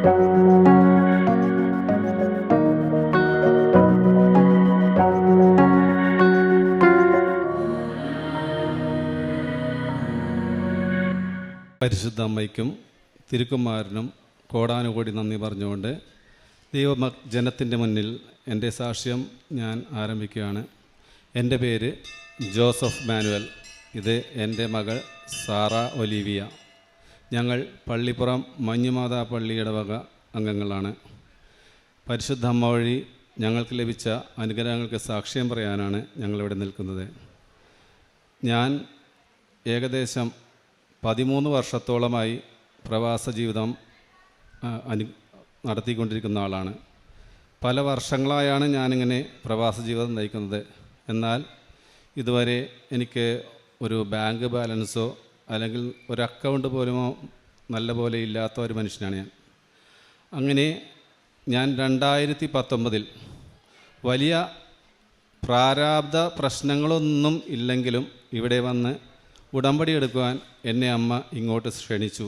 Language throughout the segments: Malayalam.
പരിശുദ്ധ അമ്മയ്ക്കും തിരുക്കുമാരനും കോടാനുകോടി നന്ദി പറഞ്ഞുകൊണ്ട് ജനത്തിൻ്റെ മുന്നിൽ എൻ്റെ സാക്ഷ്യം ഞാൻ ആരംഭിക്കുകയാണ്. എൻ്റെ പേര് ജോസഫ് മാനുവൽ. ഇത് എൻ്റെ മകൾ സാറ ഒലീവിയ. ഞങ്ങൾ പള്ളിപ്പുറം മഞ്ഞുമാതാ പള്ളിയുടെ വക അംഗങ്ങളാണ്. പരിശുദ്ധ അമ്മ വഴി ഞങ്ങൾക്ക് ലഭിച്ച അനുഗ്രഹങ്ങൾക്ക് സാക്ഷ്യം പറയാനാണ് ഞങ്ങളിവിടെ നിൽക്കുന്നത്. ഞാൻ ഏകദേശം 13 വർഷത്തോളമായി പ്രവാസ ജീവിതം നടത്തിക്കൊണ്ടിരിക്കുന്ന ആളാണ്. പല വർഷങ്ങളായാണ് ഞാനിങ്ങനെ പ്രവാസ ജീവിതം നയിക്കുന്നത്. എന്നാൽ ഇതുവരെ എനിക്ക് ഒരു ബാങ്ക് ബാലൻസോ അല്ലെങ്കിൽ ഒരു അക്കൗണ്ട് പോലുമോ നല്ല പോലെ ഇല്ലാത്ത ഒരു മനുഷ്യനാണ് ഞാൻ. അങ്ങനെ ഞാൻ 2019 വലിയ പ്രാരാബ്ധ പ്രശ്നങ്ങളൊന്നും ഇല്ലെങ്കിലും ഇവിടെ വന്ന് ഉടമ്പടി എടുക്കുവാൻ എന്നെ അമ്മ ഇങ്ങോട്ട് ക്ഷണിച്ചു.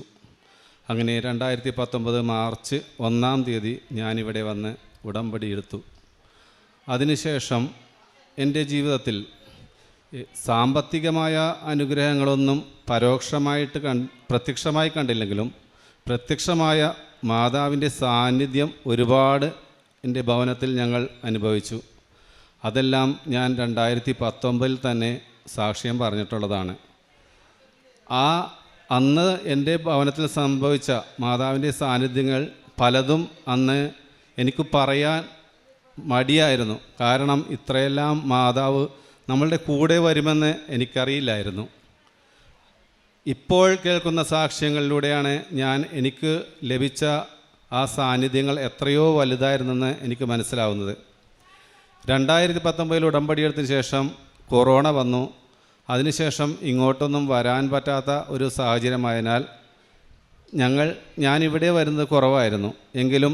അങ്ങനെ 2019 മാർച്ച് 1-ാം തീയതി ഞാനിവിടെ വന്ന് ഉടമ്പടി എടുത്തു. അതിനുശേഷം എൻ്റെ ജീവിതത്തിൽ സാമ്പത്തികമായ അനുഗ്രഹങ്ങളൊന്നും പ്രത്യക്ഷമായി കണ്ടില്ലെങ്കിലും പ്രത്യക്ഷമായ മാതാവിൻ്റെ സാന്നിധ്യം ഒരുപാട് എൻ്റെ ഭവനത്തിൽ ഞങ്ങൾ അനുഭവിച്ചു. അതെല്ലാം ഞാൻ 2019 തന്നെ സാക്ഷ്യം പറഞ്ഞിട്ടുള്ളതാണ്. അന്ന് എൻ്റെ ഭവനത്തിൽ സംഭവിച്ച മാതാവിൻ്റെ സാന്നിധ്യങ്ങൾ പലതും അന്ന് എനിക്ക് പറയാൻ മടിയായിരുന്നു. കാരണം ഇത്രയെല്ലാം മാതാവ് നമ്മളുടെ കൂടെ വരുമെന്ന് എനിക്കറിയില്ലായിരുന്നു. ഇപ്പോൾ കേൾക്കുന്ന സാക്ഷ്യങ്ങളിലൂടെയാണ് എനിക്ക് ലഭിച്ച ആ സാന്നിധ്യങ്ങൾ എത്രയോ വലുതായിരുന്നെന്ന് എനിക്ക് മനസ്സിലാവുന്നത്. 2019 ഉടമ്പടിയെടുത്തതിന് ശേഷം കൊറോണ വന്നു. അതിനുശേഷം ഇങ്ങോട്ടൊന്നും വരാൻ പറ്റാത്ത ഒരു സാഹചര്യമായതിനാൽ ഞാനിവിടെ വരുന്നത് കുറവായിരുന്നു. എങ്കിലും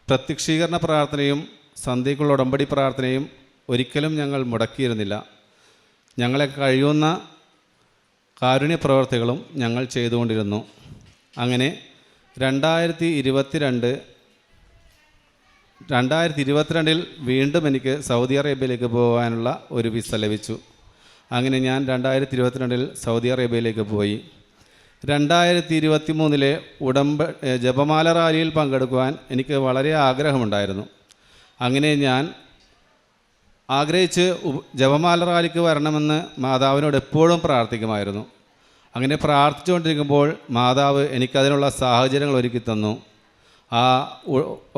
പ്രത്യക്ഷീകരണ പ്രാർത്ഥനയും സന്ധ്യയ്ക്കുള്ള ഉടമ്പടി പ്രാർത്ഥനയും ഒരിക്കലും ഞങ്ങൾ മുടക്കിയിരുന്നില്ല. ഞങ്ങളെ കഴിയുന്ന കാരുണ്യ പ്രവർത്തികളും ഞങ്ങൾ ചെയ്തുകൊണ്ടിരുന്നു. അങ്ങനെ 2022 വീണ്ടും എനിക്ക് സൗദി അറേബ്യയിലേക്ക് പോകാനുള്ള ഒരു വിസ ലഭിച്ചു. അങ്ങനെ ഞാൻ 2022 സൗദി അറേബ്യയിലേക്ക് പോയി. 2023 ജപമാല റാലിയിൽ പങ്കെടുക്കുവാൻ എനിക്ക് വളരെ ആഗ്രഹമുണ്ടായിരുന്നു. അങ്ങനെ ഞാൻ ആഗ്രഹിച്ച് ജപമാല റാലിക്ക് വരണമെന്ന് മാതാവിനോട് എപ്പോഴും പ്രാർത്ഥിക്കുമായിരുന്നു. അങ്ങനെ പ്രാർത്ഥിച്ചുകൊണ്ടിരിക്കുമ്പോൾ മാതാവ് എനിക്കതിനുള്ള സാഹചര്യങ്ങൾ ഒരുക്കി തന്നു. ആ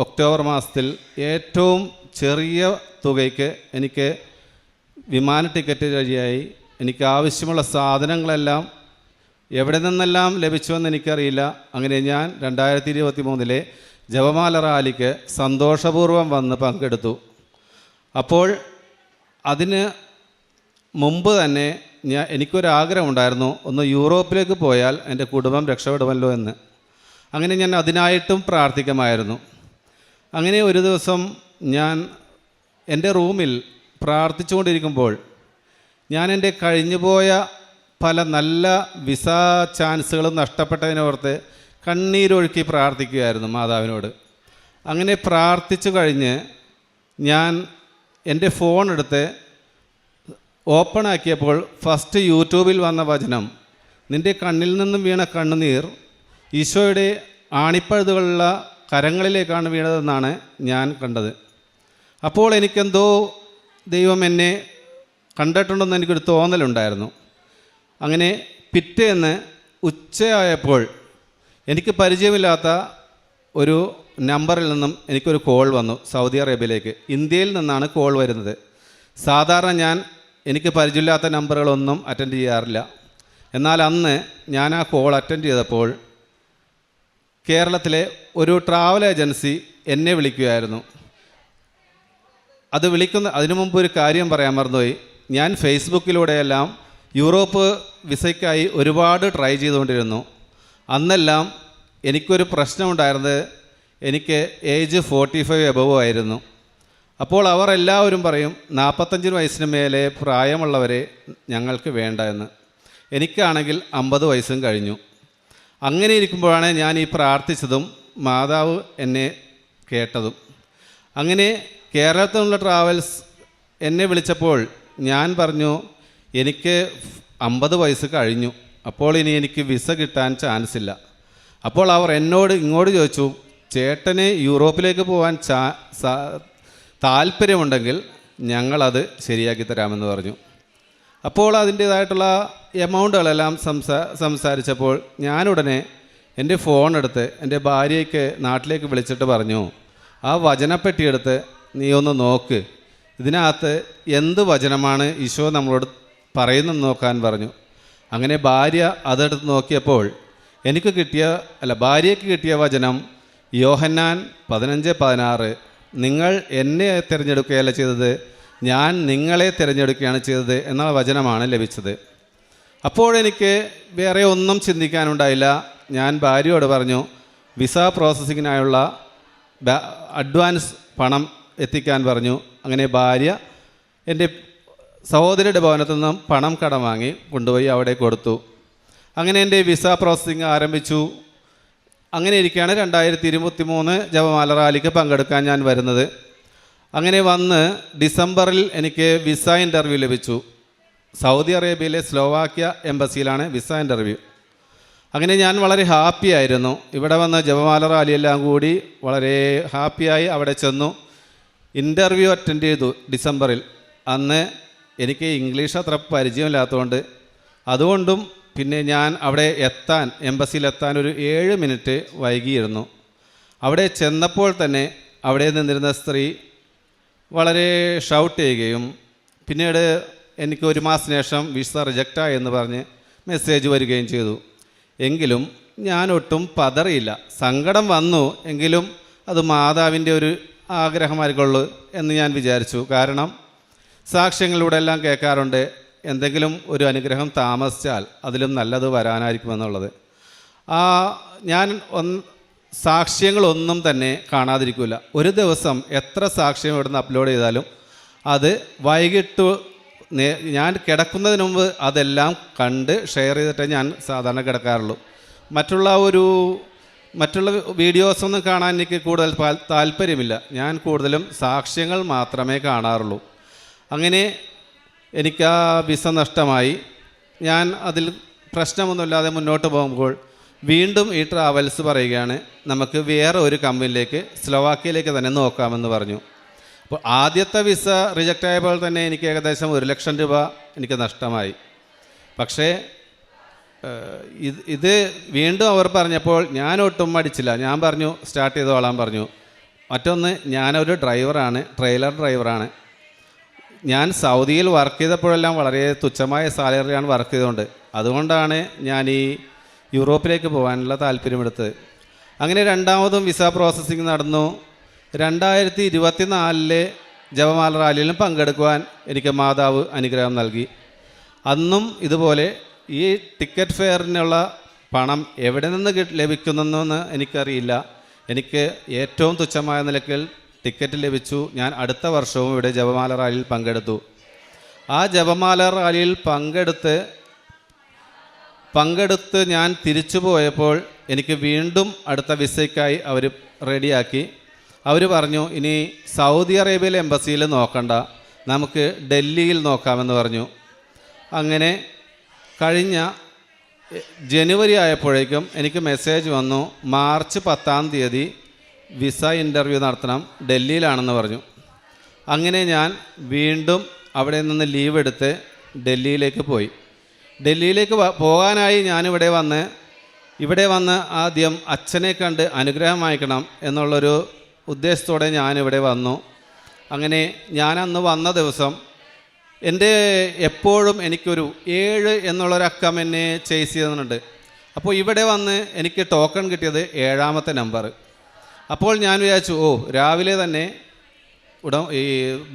ഒക്ടോബർ മാസത്തിൽ ഏറ്റവും ചെറിയ തുകയ്ക്ക് എനിക്ക് വിമാന ടിക്കറ്റ് വഴിയായി എനിക്ക് ആവശ്യമുള്ള സാധനങ്ങളെല്ലാം എവിടെ നിന്നെല്ലാം ലഭിച്ചുവെന്ന് എനിക്കറിയില്ല. അങ്ങനെ ഞാൻ 2023 ജപമാല റാലിക്ക് സന്തോഷപൂർവ്വം വന്ന് പങ്കെടുത്തു. അപ്പോൾ അതിന് മുമ്പ് തന്നെ എനിക്കൊരാഗ്രഹമുണ്ടായിരുന്നു, ഒന്ന് യൂറോപ്പിലേക്ക് പോയാൽ എൻ്റെ കുടുംബം രക്ഷപ്പെടുമല്ലോ എന്ന്. അങ്ങനെ ഞാൻ അതിനായിട്ടും പ്രാർത്ഥിക്കുമായിരുന്നു. അങ്ങനെ ഒരു ദിവസം ഞാൻ എൻ്റെ റൂമിൽ പ്രാർത്ഥിച്ചുകൊണ്ടിരിക്കുമ്പോൾ ഞാൻ എൻ്റെ കഴിഞ്ഞുപോയ പല നല്ല വിസ ചാൻസുകളും നഷ്ടപ്പെട്ടതിനോർത്ത് കണ്ണീരൊഴുക്കി പ്രാർത്ഥിക്കുകയായിരുന്നു മാതാവിനോട്. അങ്ങനെ പ്രാർത്ഥിച്ചു കഴിഞ്ഞ് ഞാൻ എൻ്റെ ഫോൺ എടുത്ത് ഓപ്പൺ ആക്കിയപ്പോൾ ഫസ്റ്റ് യൂട്യൂബിൽ വന്ന വചനം, നിൻ്റെ കണ്ണിൽ നിന്നും വീണ കണ്ണുനീർ ഈശോയുടെ ആണിപ്പഴുതുകളുള്ള കരങ്ങളിലേക്കാണ് വീണതെന്നാണ് ഞാൻ കണ്ടത്. അപ്പോൾ എനിക്കെന്തോ ദൈവം എന്നെ കണ്ടിട്ടുണ്ടെന്ന് എനിക്കൊരു തോന്നലുണ്ടായിരുന്നു. അങ്ങനെ പിറ്റേന്ന് ഉച്ചയായപ്പോൾ എനിക്ക് പരിചയമില്ലാത്ത ഒരു നമ്പറിൽ നിന്നും എനിക്കൊരു കോൾ വന്നു. സൗദി അറേബ്യയിലേക്ക് ഇന്ത്യയിൽ നിന്നാണ് കോൾ വരുന്നത്. സാധാരണ എനിക്ക് പരിചയമില്ലാത്ത നമ്പറുകളൊന്നും അറ്റൻഡ് ചെയ്യാറില്ല. എന്നാൽ അന്ന് ഞാൻ ആ കോൾ അറ്റൻഡ് ചെയ്തപ്പോൾ കേരളത്തിലെ ഒരു ട്രാവൽ ഏജൻസി എന്നെ വിളിക്കുകയായിരുന്നു. അതിനു മുമ്പ് ഒരു കാര്യം പറയാൻ മറന്നുപോയി. ഞാൻ ഫേസ്ബുക്കിലൂടെയെല്ലാം യൂറോപ്പ് വിസയ്ക്കായി ഒരുപാട് ട്രൈ ചെയ്തുകൊണ്ടിരുന്നു. അന്നെല്ലാം എനിക്കൊരു പ്രശ്നമുണ്ടായിരുന്നത്, എനിക്ക് ഏജ് 45 എബവ് ആയിരുന്നു. അപ്പോൾ അവർ എല്ലാവരും പറയും 45 വയസ്സിന് മേലെ പ്രായമുള്ളവരെ ഞങ്ങൾക്ക് വേണ്ട എന്ന്. എനിക്കാണെങ്കിൽ 50 വയസ്സും കഴിഞ്ഞു. അങ്ങനെ ഇരിക്കുമ്പോഴാണ് ഞാൻ ഈ പ്രാർത്ഥിച്ചതും മാതാവ് എന്നെ കേട്ടതും. അങ്ങനെ കേരളത്തിൽ നിന്നുള്ള ട്രാവൽസ് എന്നെ വിളിച്ചപ്പോൾ ഞാൻ പറഞ്ഞു, എനിക്ക് 50 വയസ്സ് കഴിഞ്ഞു, അപ്പോൾ ഇനി എനിക്ക് വിസ കിട്ടാൻ ചാൻസ് ഇല്ല. അപ്പോൾ അവർ എന്നോട് ഇങ്ങോട്ട് ചോദിച്ചു, ചേട്ടന് യൂറോപ്പിലേക്ക് പോകാൻ താല്പര്യമുണ്ടെങ്കിൽ ഞങ്ങളത് ശരിയാക്കി തരാമെന്ന് പറഞ്ഞു. അപ്പോൾ അതിൻ്റേതായിട്ടുള്ള എമൗണ്ടുകളെല്ലാം സംസാരിച്ചപ്പോൾ ഞാനുടനെ എൻ്റെ ഫോൺ എടുത്ത് എൻ്റെ ഭാര്യയ്ക്ക് നാട്ടിലേക്ക് വിളിച്ചിട്ട് പറഞ്ഞു, ആ വചനപ്പെട്ടിയെടുത്ത് നീ ഒന്ന് നോക്ക്, ഇതിനകത്ത് എന്ത് വചനമാണ് ഈശോ നമ്മളോട് പറയുന്നെന്ന് നോക്കാൻ പറഞ്ഞു. അങ്ങനെ ഭാര്യ അതെടുത്ത് നോക്കിയപ്പോൾ ഭാര്യയ്ക്ക് കിട്ടിയ വചനം യോഹന്നാൻ 15:16, നിങ്ങൾ എന്നെ തിരഞ്ഞെടുക്കുകയല്ല ചെയ്തത്, ഞാൻ നിങ്ങളെ തിരഞ്ഞെടുക്കുകയാണ് ചെയ്തത് എന്നുള്ള വചനമാണ് ലഭിച്ചത്. അപ്പോഴെനിക്ക് വേറെ ഒന്നും ചിന്തിക്കാനുണ്ടായില്ല. ഞാൻ ഭാര്യയോട് പറഞ്ഞു, വിസ പ്രോസസ്സിങ്ങിനായുള്ള അഡ്വാൻസ് പണം എത്തിക്കാൻ പറഞ്ഞു. അങ്ങനെ ഭാര്യ എൻ്റെ സഹോദരിയുടെ ഭവനത്തിൽ നിന്നും പണം കടം വാങ്ങി കൊണ്ടുപോയി അവിടെ കൊടുത്തു. അങ്ങനെ എൻ്റെ വിസ പ്രോസസ്സിങ് ആരംഭിച്ചു. അങ്ങനെ ഇരിക്കുകയാണ് 2023 ജപമാല റാലിക്ക് പങ്കെടുക്കാൻ ഞാൻ വരുന്നത്. അങ്ങനെ വന്ന് ഡിസംബറിൽ എനിക്ക് വിസ ഇൻ്റർവ്യൂ ലഭിച്ചു. സൗദി അറേബ്യയിലെ സ്ലോവാക്യ എംബസിയിലാണ് വിസ ഇൻ്റർവ്യൂ. അങ്ങനെ ഞാൻ വളരെ ഹാപ്പി ആയിരുന്നു. ഇവിടെ വന്ന് ജപമാല റാലിയെല്ലാം കൂടി വളരെ ഹാപ്പിയായി അവിടെ ചെന്നു. ഇൻ്റർവ്യൂ അറ്റൻഡ് ചെയ്തു ഡിസംബറിൽ. അന്ന് എനിക്ക് ഇംഗ്ലീഷ് അത്ര പരിചയമില്ലാത്തതുകൊണ്ട് അതുകൊണ്ടും പിന്നെ ഞാൻ അവിടെ എംബസിയിലെത്താൻ ഒരു 7 മിനിറ്റ് വൈകിയിരുന്നു. അവിടെ ചെന്നപ്പോൾ തന്നെ അവിടെ നിന്നിരുന്ന സ്ത്രീ വളരെ ഷൗട്ട് ചെയ്യുകയും പിന്നീട് എനിക്ക് 1 മാസത്തിന് ശേഷം വിസ റിജക്റ്റായി എന്ന് പറഞ്ഞ് മെസ്സേജ് വരികയും ചെയ്തു. എങ്കിലും ഞാനൊട്ടും പതറിയില്ല. സങ്കടം വന്നു, എങ്കിലും അത് മാതാവിൻ്റെ ഒരു ആഗ്രഹമായിരിക്കുള്ളൂ എന്ന് ഞാൻ വിചാരിച്ചു. കാരണം സാക്ഷ്യങ്ങളിലൂടെ എല്ലാം കേൾക്കാറുണ്ട്, എന്തെങ്കിലും ഒരു അനുഗ്രഹം താമസിച്ചാൽ അതിലും നല്ലത് വരാനായിരിക്കുമെന്നുള്ളത്. ഞാൻ സാക്ഷ്യങ്ങളൊന്നും തന്നെ കാണാതിരിക്കില്ല. ഒരു ദിവസം എത്ര സാക്ഷ്യം ഇവിടുന്ന് അപ്ലോഡ് ചെയ്താലും അത് വൈകിട്ട് ഞാൻ കിടക്കുന്നതിന് മുമ്പ് അതെല്ലാം കണ്ട് ഷെയർ ചെയ്തിട്ടേ ഞാൻ സാധാരണ കിടക്കാറുള്ളൂ. മറ്റുള്ള വീഡിയോസൊന്നും കാണാൻ എനിക്ക് കൂടുതൽ താല്പര്യമില്ല. ഞാൻ കൂടുതലും സാക്ഷ്യങ്ങൾ മാത്രമേ കാണാറുള്ളൂ. അങ്ങനെ എനിക്ക് ആ വിസ നഷ്ടമായി. ഞാൻ അതിൽ പ്രശ്നമൊന്നുമില്ലാതെ മുന്നോട്ട് പോകുമ്പോൾ വീണ്ടും ഈ ട്രാവൽസ് പറയുകയാണ്, നമുക്ക് വേറെ ഒരു കമ്പനിയിലേക്ക് സ്ലോവാക്യയിലേക്ക് തന്നെ നോക്കാമെന്ന് പറഞ്ഞു. അപ്പോൾ ആദ്യത്തെ വിസ റിജക്റ്റ് ആയപ്പോൾ തന്നെ എനിക്ക് ഏകദേശം 1 ലക്ഷം രൂപ എനിക്ക് നഷ്ടമായി. പക്ഷേ ഇത് വീണ്ടും അവർ പറഞ്ഞപ്പോൾ ഞാൻ ഒട്ടും മടിച്ചില്ല. ഞാൻ പറഞ്ഞു സ്റ്റാർട്ട് ചെയ്തോളാൻ പറഞ്ഞു. മറ്റൊന്ന്, ഞാനൊരു ഡ്രൈവറാണ്, ട്രെയിലർ ഡ്രൈവറാണ്. ഞാൻ സൗദിയിൽ വർക്ക് ചെയ്തപ്പോഴെല്ലാം വളരെ തുച്ഛമായ സാലറിയാണ് വർക്ക് ചെയ്തുകൊണ്ട്. അതുകൊണ്ടാണ് ഞാൻ ഈ യൂറോപ്പിലേക്ക് പോകാനുള്ള താല്പര്യമെടുത്തത്. അങ്ങനെ രണ്ടാമതും വിസ പ്രോസസ്സിങ് നടന്നു. 2024 ജപമാല റാലിയിലും പങ്കെടുക്കുവാൻ എനിക്ക് മാതാവ് അനുഗ്രഹം നൽകി. അന്നും ഇതുപോലെ ഈ ടിക്കറ്റ് ഫെയറിനുള്ള പണം എവിടെ നിന്ന് ലഭിക്കുന്നെന്ന് എനിക്കറിയില്ല. എനിക്ക് ഏറ്റവും തുച്ഛമായ നിലയ്ക്ക് ടിക്കറ്റ് ലഭിച്ചു. ഞാൻ അടുത്ത വർഷവും ഇവിടെ ജപമാല റാലിയിൽ പങ്കെടുത്തു. ആ ജപമാല റാലിയിൽ പങ്കെടുത്ത് ഞാൻ തിരിച്ചു പോയപ്പോൾ എനിക്ക് വീണ്ടും അടുത്ത വിസയ്ക്കായി അവർ റെഡിയാക്കി. അവർ പറഞ്ഞു, ഇനി സൗദി അറേബ്യയിലെ എംബസിയിൽ നോക്കണ്ട, നമുക്ക് ഡൽഹിയിൽ നോക്കാമെന്ന് പറഞ്ഞു. അങ്ങനെ കഴിഞ്ഞ ജനുവരി ആയപ്പോഴേക്കും എനിക്ക് മെസ്സേജ് വന്നു, മാർച്ച് 10-ാം തീയതി വിസ ഇൻ്റർവ്യൂ നടത്തണം, ഡൽഹിയിലാണെന്ന് പറഞ്ഞു. അങ്ങനെ ഞാൻ വീണ്ടും അവിടെ നിന്ന് ലീവ് എടുത്ത് ഡൽഹിയിലേക്ക് പോയി. ഡൽഹിയിലേക്ക് പോകാനായി ഇവിടെ വന്ന് ആദ്യം അച്ഛനെ കണ്ട് അനുഗ്രഹം വാങ്ങിക്കണം എന്നുള്ളൊരു ഉദ്ദേശത്തോടെ ഞാനിവിടെ വന്നു. അങ്ങനെ ഞാനന്ന് വന്ന ദിവസം എപ്പോഴും എനിക്കൊരു 7 എന്നുള്ളൊരക്കം എന്നെ ചേസ് ചെയ്യുന്നുണ്ട്. അപ്പോൾ ഇവിടെ വന്ന് എനിക്ക് ടോക്കൺ കിട്ടിയത് 7ാമത്തെ നമ്പർ. അപ്പോൾ ഞാൻ വിചാരിച്ചു, രാവിലെ തന്നെ ഈ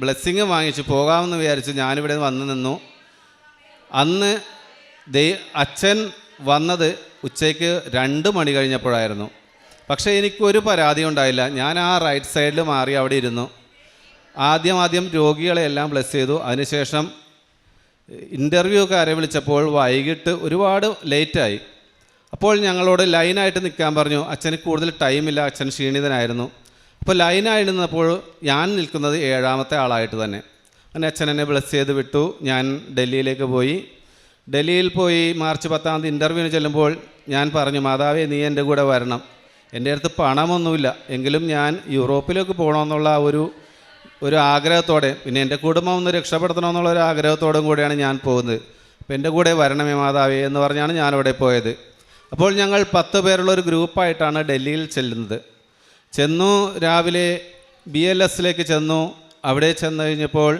ബ്ലെസ്സിങ് വാങ്ങിച്ച് പോകാമെന്ന് വിചാരിച്ചു ഞാനിവിടെ വന്ന് നിന്നു. അന്ന് അച്ഛൻ വന്നത് ഉച്ചയ്ക്ക് 2 മണി കഴിഞ്ഞപ്പോഴായിരുന്നു. പക്ഷേ എനിക്കൊരു പരാതി ഉണ്ടായില്ല. ഞാൻ ആ റൈറ്റ് സൈഡിൽ മാറി അവിടെ ഇരുന്നു. ആദ്യം രോഗികളെല്ലാം ബ്ലെസ് ചെയ്തു. അതിനുശേഷം ഇൻ്റർവ്യൂക്കാരെ വിളിച്ചപ്പോൾ വൈകിട്ട് ഒരുപാട് ലേറ്റായി. അപ്പോൾ ഞങ്ങളോട് ലൈനായിട്ട് നിൽക്കാൻ പറഞ്ഞു. അച്ഛന് കൂടുതൽ ടൈമില്ല, അച്ഛൻ ക്ഷീണിതനായിരുന്നു. അപ്പോൾ ലൈനായി നിന്നപ്പോൾ ഞാൻ നിൽക്കുന്നത് 7ാമത്തെ ആളായിട്ട് തന്നെ. അങ്ങനെ അച്ഛൻ എന്നെ ബ്ലെസ് ചെയ്ത് വിട്ടു. ഞാൻ ഡൽഹിയിലേക്ക് പോയി. ഡൽഹിയിൽ പോയി മാർച്ച് 10 ഇൻ്റർവ്യൂവിന് ചെല്ലുമ്പോൾ ഞാൻ പറഞ്ഞു, മാതാവേ നീ എൻ്റെ കൂടെ വരണം. എൻ്റെ അടുത്ത് പണമൊന്നുമില്ല, എങ്കിലും ഞാൻ യൂറോപ്പിലേക്ക് പോകണമെന്നുള്ള ഒരു ആഗ്രഹത്തോടെ, പിന്നെ എൻ്റെ കുടുംബം ഒന്ന് രക്ഷപ്പെടുത്തണമെന്നുള്ള ഒരു ആഗ്രഹത്തോടും കൂടെയാണ് ഞാൻ പോകുന്നത്. അപ്പോൾ എൻ്റെ കൂടെ വരണമേ മാതാവേ എന്ന് പറഞ്ഞാണ് ഞാനവിടെ പോയത്. അപ്പോൾ ഞങ്ങൾ 10 പേരുള്ളൊരു ഗ്രൂപ്പായിട്ടാണ് ഡൽഹിയിൽ ചെന്നു. രാവിലെ BLSലേക്ക് ചെന്നു. അവിടെ ചെന്ന് കഴിഞ്ഞപ്പോൾ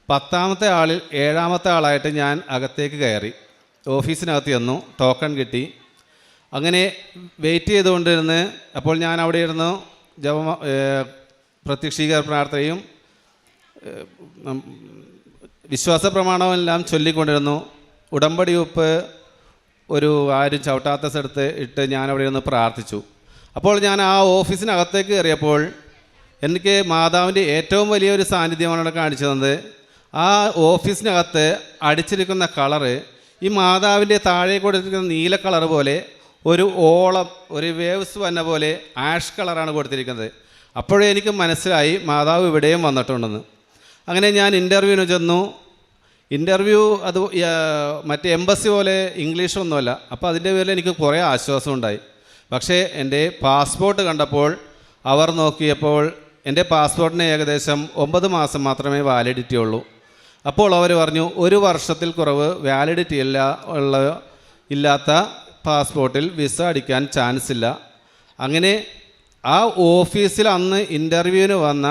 10ാമത്തെ ആളിൽ 7ാമത്തെ ആളായിട്ട് ഞാൻ അകത്തേക്ക് കയറി. ഓഫീസിനകത്ത് ചെന്നു, ടോക്കൺ കിട്ടി. അങ്ങനെ വെയിറ്റ് ചെയ്തുകൊണ്ടിരുന്ന് അപ്പോൾ ഞാൻ അവിടെ ഇരുന്നു പ്രത്യക്ഷീകരണ പ്രാർത്ഥനയും വിശ്വാസ പ്രമാണമെല്ലാം ചൊല്ലിക്കൊണ്ടിരുന്നു. ഉടമ്പടി ഉപ്പ് ഒരു ആരും ചവിട്ടാത്ത സ്ഥലത്ത് ഇട്ട് ഞാൻ അവിടെ ഇരുന്ന് പ്രാർത്ഥിച്ചു. അപ്പോൾ ഞാൻ ആ ഓഫീസിനകത്തേക്ക് കയറിയപ്പോൾ എനിക്ക് മാതാവിൻ്റെ ഏറ്റവും വലിയൊരു സാന്നിധ്യമാണ് അവിടെ കാണിച്ചു തന്നത്. ആ ഓഫീസിനകത്ത് അടിച്ചിരിക്കുന്ന കളറ് ഈ മാതാവിൻ്റെ താഴെ കൊടുത്തിരിക്കുന്ന നീല കളർ പോലെ ഒരു ഓളം, ഒരു വേവ്സ് വന്ന പോലെ ആഷ് കളറാണ് കൊടുത്തിരിക്കുന്നത്. അപ്പോഴേ എനിക്ക് മനസ്സിലായി മാതാവ് ഇവിടെയും വന്നിട്ടുണ്ടെന്ന്. അങ്ങനെ ഞാൻ ഇൻ്റർവ്യൂവിന് ചെന്നു. ഇൻ്റർവ്യൂ അത് മറ്റേ എംബസി പോലെ ഇംഗ്ലീഷൊന്നുമല്ല. അപ്പോൾ അതിൻ്റെ പേരിൽ എനിക്ക് കുറേ ആശ്വാസം ഉണ്ടായി. പക്ഷേ എൻ്റെ പാസ്പോർട്ട് കണ്ടപ്പോൾ അവർ നോക്കിയപ്പോൾ എൻ്റെ പാസ്പോർട്ടിന് ഏകദേശം 9 മാസം മാത്രമേ വാലിഡിറ്റി ഉള്ളൂ. അപ്പോൾ അവർ പറഞ്ഞു 1 വർഷത്തിൽ കുറവ് വാലിഡിറ്റി ഇല്ലാത്ത പാസ്പോർട്ടിൽ വിസ അടിക്കാൻ ചാൻസ് ഇല്ല. അങ്ങനെ ആ ഓഫീസിൽ അന്ന് ഇൻ്റർവ്യൂവിന് വന്ന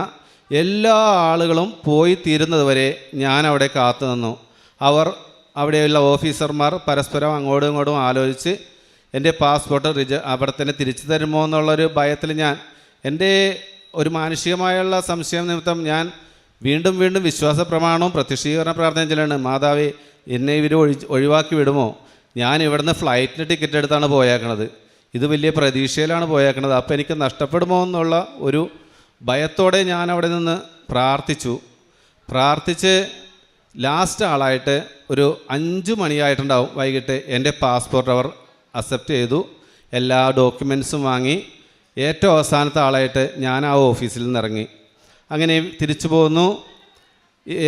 എല്ലാ ആളുകളും പോയി തീരുന്നത് വരെ ഞാൻ അവിടെ കാത്തു നിന്നു. അവിടെയുള്ള ഓഫീസർമാർ പരസ്പരം അങ്ങോട്ടും ഇങ്ങോട്ടും ആലോചിച്ച് എൻ്റെ പാസ്പോർട്ട് അവിടെ തന്നെ തിരിച്ചു തരുമോ എന്നുള്ളൊരു ഭയത്തിൽ എൻ്റെ ഒരു മാനുഷികമായുള്ള സംശയം നിമിത്തം ഞാൻ വീണ്ടും വിശ്വാസ പ്രമാണവും പ്രത്യക്ഷീകരണ പ്രാർത്ഥനയും ചെല്ലാണ്. മാതാവേ എന്നെ ഇവർ ഒഴിവാക്കി വിടുമോ? ഞാൻ ഇവിടുന്ന് ഫ്ലൈറ്റിന് ടിക്കറ്റ് എടുത്താണ് പോയേക്കണത്. ഇത് വലിയ പ്രതീക്ഷയിലാണ് പോയേക്കണത്. അപ്പോൾ എനിക്ക് നഷ്ടപ്പെടുമോ എന്നുള്ള ഒരു ഭയത്തോടെ ഞാൻ അവിടെ നിന്ന് പ്രാർത്ഥിച്ച് ലാസ്റ്റ് ആളായിട്ട് ഒരു 5 മണിയായിട്ടുണ്ടാവും വൈകിട്ട് എൻ്റെ പാസ്പോർട്ട് അവർ അക്സെപ്റ്റ് ചെയ്തു. എല്ലാ ഡോക്യുമെൻസും വാങ്ങി ഏറ്റവും അവസാനത്തെ ആളായിട്ട് ഞാൻ ആ ഓഫീസിൽ നിന്ന് ഇറങ്ങി. അങ്ങനെ തിരിച്ചു പോന്നു.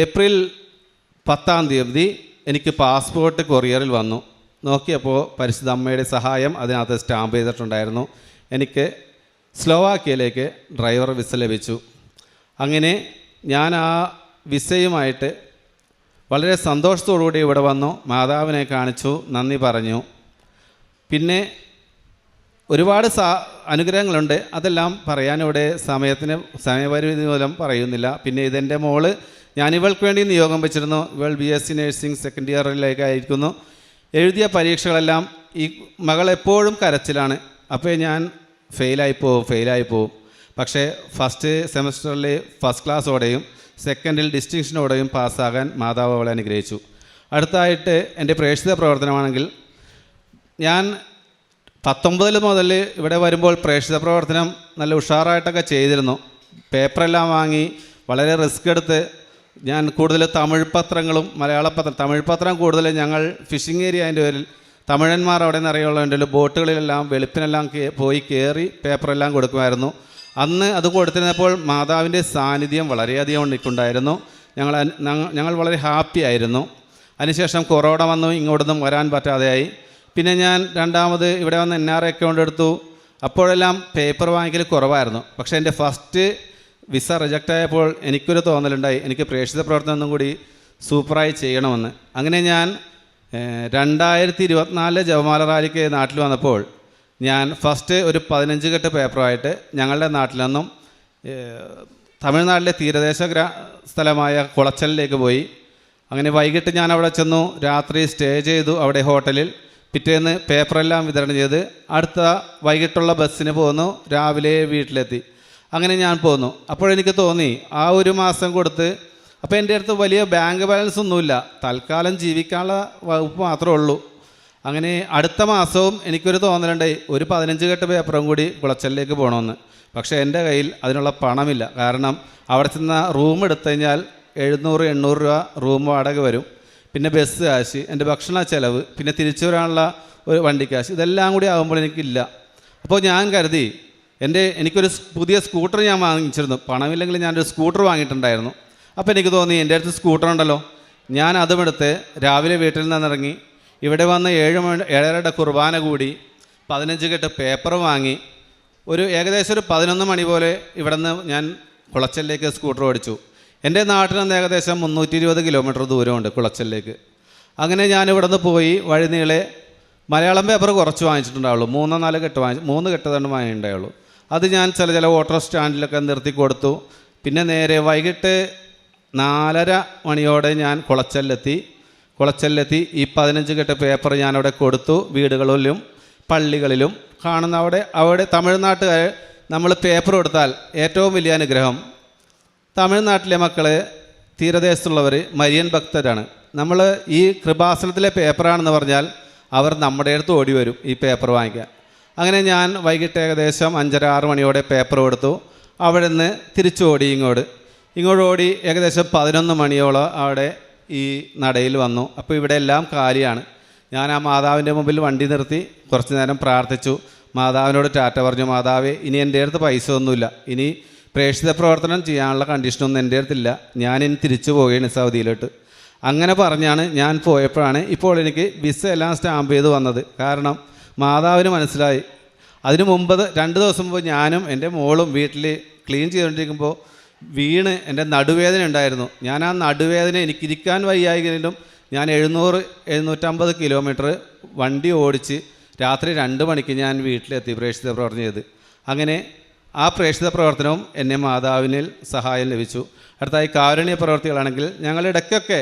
ഏപ്രിൽ 10 എനിക്ക് പാസ്പോർട്ട് കൊറിയറിൽ വന്നു. നോക്കിയപ്പോൾ പരിശുദ്ധ അമ്മയുടെ സഹായം അതിനകത്ത് സ്റ്റാമ്പ് ചെയ്തിട്ടുണ്ടായിരുന്നു. എനിക്ക് സ്ലോവാക്യയിലേക്ക് ഡ്രൈവർ വിസ ലഭിച്ചു. അങ്ങനെ ഞാൻ ആ വിസയുമായിട്ട് വളരെ സന്തോഷത്തോടുകൂടി ഇവിടെ വന്നു. മാതാവിനെ കാണിച്ചു, നന്ദി പറഞ്ഞു. പിന്നെ ഒരുപാട് അനുഗ്രഹങ്ങളുണ്ട്. അതെല്ലാം പറയാനിവിടെ സമയപരിമിതി മൂലം പറയുന്നില്ല. പിന്നെ ഇതെൻ്റെ മോള്, ഞാനിവൾക്ക് വേണ്ടി നിയോഗം വെച്ചിരുന്നു. ഇവൾ BSc നഴ്സിംഗ് 2nd ഇയറിലേക്കായിരിക്കുന്നു. എഴുതിയ പരീക്ഷകളെല്ലാം ഈ മകൾ എപ്പോഴും കരച്ചിലാണ്. അപ്പോൾ ഞാൻ ഫെയിലായി പോവും. പക്ഷേ ഫസ്റ്റ് സെമസ്റ്ററിൽ ഫസ്റ്റ് ക്ലാസ്സോടെയും സെക്കൻഡിൽ ഡിസ്റ്റിങ്ഷനോടെയും പാസ്സാകാൻ മാതാവ് അവളെ അനുഗ്രഹിച്ചു. അടുത്തായിട്ട് എൻ്റെ പ്രേക്ഷിത പ്രവർത്തനമാണെങ്കിൽ ഞാൻ 19 മുതൽ ഇവിടെ വരുമ്പോൾ പ്രേക്ഷിത പ്രവർത്തനം നല്ല ഉഷാറായിട്ടൊക്കെ ചെയ്തിരുന്നു. പേപ്പറെല്ലാം വാങ്ങി വളരെ റിസ്ക് എടുത്ത് ഞാൻ കൂടുതൽ തമിഴ് പത്രങ്ങളും തമിഴ് പത്രം കൂടുതൽ ഞങ്ങൾ ഫിഷിംഗ് ഏരിയ അതിൻ്റെ പേരിൽ തമിഴന്മാർ അവിടെ നിറയുള്ളതിൻ്റെ ബോട്ടുകളിലെല്ലാം വെളുപ്പിനെല്ലാം പോയി കയറി പേപ്പറെല്ലാം കൊടുക്കുമായിരുന്നു. അന്ന് അത് കൊടുത്തിരുന്നപ്പോൾ മാതാവിൻ്റെ സാന്നിധ്യം വളരെയധികം എനിക്കുണ്ടായിരുന്നു. ഞങ്ങൾ വളരെ ഹാപ്പി ആയിരുന്നു. അതിനുശേഷം കൊറോണ വന്നു, ഇങ്ങോട്ടൊന്നും വരാൻ പറ്റാതെയായി. പിന്നെ ഞാൻ രണ്ടാമത് ഇവിടെ വന്ന് NRI അക്കൗണ്ട് എടുത്തു. അപ്പോഴെല്ലാം പേപ്പർ വാങ്ങിക്കൽ കുറവായിരുന്നു. പക്ഷേ എൻ്റെ ഫസ്റ്റ് വിസ റിജക്റ്റ് ആയപ്പോൾ എനിക്കൊരു തോന്നലുണ്ടായി, എനിക്ക് പ്രേക്ഷിത പ്രവർത്തനം ഒന്നും കൂടി സൂപ്പറായി ചെയ്യണമെന്ന്. അങ്ങനെ ഞാൻ 2024 ജപമാല റാലിക്ക് നാട്ടിൽ വന്നപ്പോൾ ഞാൻ ഫസ്റ്റ് ഒരു 15 കെട്ട് പേപ്പറുമായിട്ട് ഞങ്ങളുടെ നാട്ടിൽ നിന്നും തമിഴ്നാട്ടിലെ തീരദേശ സ്ഥലമായ കുളച്ചലിലേക്ക് പോയി. അങ്ങനെ വൈകിട്ട് ഞാൻ അവിടെ ചെന്നു, രാത്രി സ്റ്റേ ചെയ്തു അവിടെ ഹോട്ടലിൽ. പിറ്റേന്ന് പേപ്പറെല്ലാം വിതരണം ചെയ്ത് അടുത്ത വൈകിട്ടുള്ള ബസ്സിന് പോന്നു, രാവിലെ വീട്ടിലെത്തി. അങ്ങനെ ഞാൻ പോന്നു. അപ്പോഴെനിക്ക് തോന്നി ആ ഒരു മാസം കൊടുത്ത്, അപ്പോൾ എൻ്റെ അടുത്ത് വലിയ ബാങ്ക് ബാലൻസ് ഒന്നുമില്ല, തൽക്കാലം ജീവിക്കാനുള്ള വകുപ്പ് മാത്രമേ ഉള്ളൂ. അങ്ങനെ അടുത്ത മാസവും എനിക്കൊരു തോന്നലുണ്ടായി, ഒരു 15 കെട്ട് പേപ്പറും കൂടി കുളച്ചലിലേക്ക് പോകണമെന്ന്. പക്ഷേ എൻ്റെ കയ്യിൽ അതിനുള്ള പണമില്ല. കാരണം അവിടെ ചെന്ന റൂം എടുത്തു കഴിഞ്ഞാൽ 700-800 രൂപ റൂം വാടക വരും. പിന്നെ ബസ് കാശ്, എൻ്റെ ഭക്ഷണ ചിലവ്, പിന്നെ തിരിച്ചു വരാനുള്ള ഒരു വണ്ടി കാശ്, ഇതെല്ലാം കൂടി ആകുമ്പോൾ എനിക്കില്ല. അപ്പോൾ ഞാൻ കരുതി എനിക്കൊരു പുതിയ സ്കൂട്ടർ ഞാൻ വാങ്ങിച്ചിരുന്നു. പണമില്ലെങ്കിൽ ഞാനൊരു സ്കൂട്ടർ വാങ്ങിയിട്ടുണ്ടായിരുന്നു. അപ്പോൾ എനിക്ക് തോന്നി എൻ്റെ അടുത്ത് സ്കൂട്ടർ ഉണ്ടല്ലോ, ഞാൻ അതുമെടുത്ത് രാവിലെ വീട്ടിൽ നിന്നിറങ്ങി ഇവിടെ വന്ന് 7:30 കുർബാന കൂടി 15 കെട്ട് പേപ്പർ വാങ്ങി ഏകദേശം ഒരു 11 മണി പോലെ ഇവിടെ നിന്ന് ഞാൻ കുളച്ചലിലേക്ക് സ്കൂട്ടർ ഓടിച്ചു. എൻ്റെ നാട്ടിൽ നിന്ന് ഏകദേശം 320 കിലോമീറ്റർ ദൂരമുണ്ട് കുളച്ചലിലേക്ക്. അങ്ങനെ ഞാൻ ഇവിടെ നിന്ന് പോയി വഴിനീളെ മലയാളം പേപ്പർ കുറച്ച് വാങ്ങിച്ചിട്ടുണ്ടാവുള്ളൂ. 3-4 കെട്ട് 3 കെട്ട് തന്നെ വാങ്ങിയിട്ടുണ്ടായുള്ളൂ. അത് ഞാൻ ചില ഓട്ടോ സ്റ്റാൻഡിലൊക്കെ നിർത്തി കൊടുത്തു. പിന്നെ നേരെ വൈകിട്ട് 4:30 മണിയോടെ ഞാൻ കുളച്ചലിലെത്തി ഈ 15 കെട്ട് പേപ്പർ ഞാനവിടെ കൊടുത്തു. വീടുകളിലും പള്ളികളിലും കാണുന്ന അവിടെ തമിഴ്നാട്ടുകാർ നമ്മൾ പേപ്പർ കൊടുത്താൽ ഏറ്റവും വലിയ അനുഗ്രഹം. തമിഴ്നാട്ടിലെ മക്കൾ തീരദേശത്തുള്ളവർ മരിയൻ ഭക്തരാണ്. നമ്മൾ ഈ കൃപാസനത്തിലെ പേപ്പറാണെന്ന് പറഞ്ഞാൽ അവർ നമ്മുടെ അടുത്ത് ഓടി വരും ഈ പേപ്പർ വാങ്ങിക്കാൻ. അങ്ങനെ ഞാൻ വൈകിട്ട് ഏകദേശം 5:30-6 മണിയോടെ പേപ്പർ കൊടുത്തു. അവിടെ നിന്ന് തിരിച്ചോടി ഇങ്ങോട്ട് ഓടി ഏകദേശം 11 മണിയോളം അവിടെ ഈ നടയിൽ വന്നു. അപ്പോൾ ഇവിടെ എല്ലാം കാലിയാണ്. ഞാൻ ആ മാതാവിൻ്റെ മുമ്പിൽ വണ്ടി നിർത്തി കുറച്ച് നേരം പ്രാർത്ഥിച്ചു. മാതാവിനോട് ടാറ്റ പറഞ്ഞു. മാതാവേ, ഇനി എൻ്റെ അടുത്ത് പൈസ ഒന്നുമില്ല, ഇനി പ്രേക്ഷിത പ്രവർത്തനം ചെയ്യാനുള്ള കണ്ടീഷനൊന്നും എൻ്റെ അടുത്തില്ല, ഞാനിനി തിരിച്ചു പോവുകയാണ് സൗദിയിലോട്ട്. അങ്ങനെ പറഞ്ഞാണ് ഞാൻ പോയപ്പോഴാണ് ഇപ്പോൾ എനിക്ക് വിസ എല്ലാം സ്റ്റാമ്പ് ചെയ്ത് വന്നത്. കാരണം മാതാവിന് മനസ്സിലായി. അതിനു മുമ്പ് 2 ദിവസം മുമ്പ് ഞാനും എൻ്റെ മോളും വീട്ടിൽ ക്ലീൻ ചെയ്തുകൊണ്ടിരിക്കുമ്പോൾ വീണ് എൻ്റെ നടുവേദന ഉണ്ടായിരുന്നു. ഞാൻ ആ നടുവേദന എനിക്കിരിക്കാൻ വയ്യായെങ്കിലും ഞാൻ 700-750 കിലോമീറ്റർ വണ്ടി ഓടിച്ച് രാത്രി 2 മണിക്ക് ഞാൻ വീട്ടിലെത്തി പ്രേക്ഷിത പ്രവർത്തനം ചെയ്ത്. അങ്ങനെ ആ പ്രേക്ഷിത പ്രവർത്തനവും എന്നെ മാതാവിനിൽ സഹായം ലഭിച്ചു. അടുത്തായി കാരുണ്യ പ്രവർത്തികളാണെങ്കിൽ ഞങ്ങൾ ഇടയ്ക്കൊക്കെ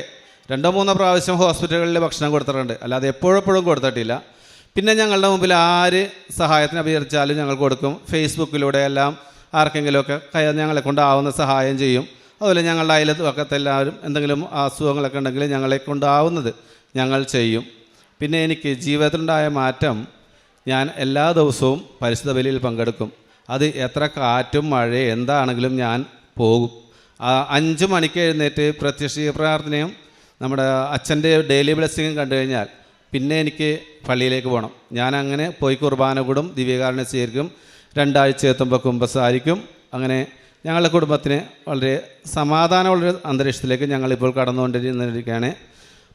2-3 പ്രാവശ്യം ഹോസ്പിറ്റലുകളിൽ ഭക്ഷണം കൊടുത്തിട്ടുണ്ട്, അല്ലാതെ എപ്പോഴും കൊടുത്തിട്ടില്ല. പിന്നെ ഞങ്ങളുടെ മുമ്പിൽ ആര് സഹായത്തിന് അഭ്യർത്ഥിച്ചാലും ഞങ്ങൾ കൊടുക്കും. ഫേസ്ബുക്കിലൂടെ എല്ലാം ആർക്കെങ്കിലുമൊക്കെ ഞങ്ങളെ കൊണ്ടാവുന്ന സഹായം ചെയ്യും. അതുപോലെ ഞങ്ങളുടെ അയൽവക്കത്തെ എല്ലാവരും എന്തെങ്കിലും അസുഖങ്ങളൊക്കെ ഉണ്ടെങ്കിൽ ഞങ്ങളെ കൊണ്ടാവുന്നത് ഞങ്ങൾ ചെയ്യും. പിന്നെ എനിക്ക് ജീവിതത്തിലുണ്ടായ മാറ്റം, ഞാൻ എല്ലാ ദിവസവും പരിശുദ്ധ ബലിയിൽ പങ്കെടുക്കും. അത് എത്ര കാറ്റും മഴയും എന്താണെങ്കിലും ഞാൻ പോകും. 5 മണിക്ക് എഴുന്നേറ്റ് പ്രത്യക്ഷ പ്രാർത്ഥനയും നമ്മുടെ അച്ഛൻ്റെ ഡെയിലി ബ്ലെസ്സിങ്ങും കണ്ടു കഴിഞ്ഞാൽ പിന്നെ എനിക്ക് പള്ളിയിലേക്ക് പോകണം. ഞാൻ അങ്ങനെ പോയി കുർബാന കൂടും, ദിവ്യകാരുണ്യം സ്വീകരിക്കും, 2 ആഴ്ച എത്തുമ്പോൾ കുമ്പസാരിക്കും. അങ്ങനെ ഞങ്ങളുടെ കുടുംബത്തിന് വളരെ സമാധാനമുള്ളൊരു അന്തരീക്ഷത്തിലേക്ക് ഞങ്ങളിപ്പോൾ കടന്നുകൊണ്ടിരിക്കുകയാണ്.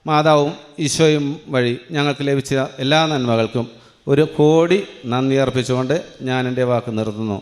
മാതാവും ഈശോയും വഴി ഞങ്ങൾക്ക് ലഭിച്ച എല്ലാ നന്മകൾക്കും 1 കോടി നന്ദി അർപ്പിച്ചുകൊണ്ട് ഞാൻ എൻ്റെ വാക്ക് നിർത്തുന്നു.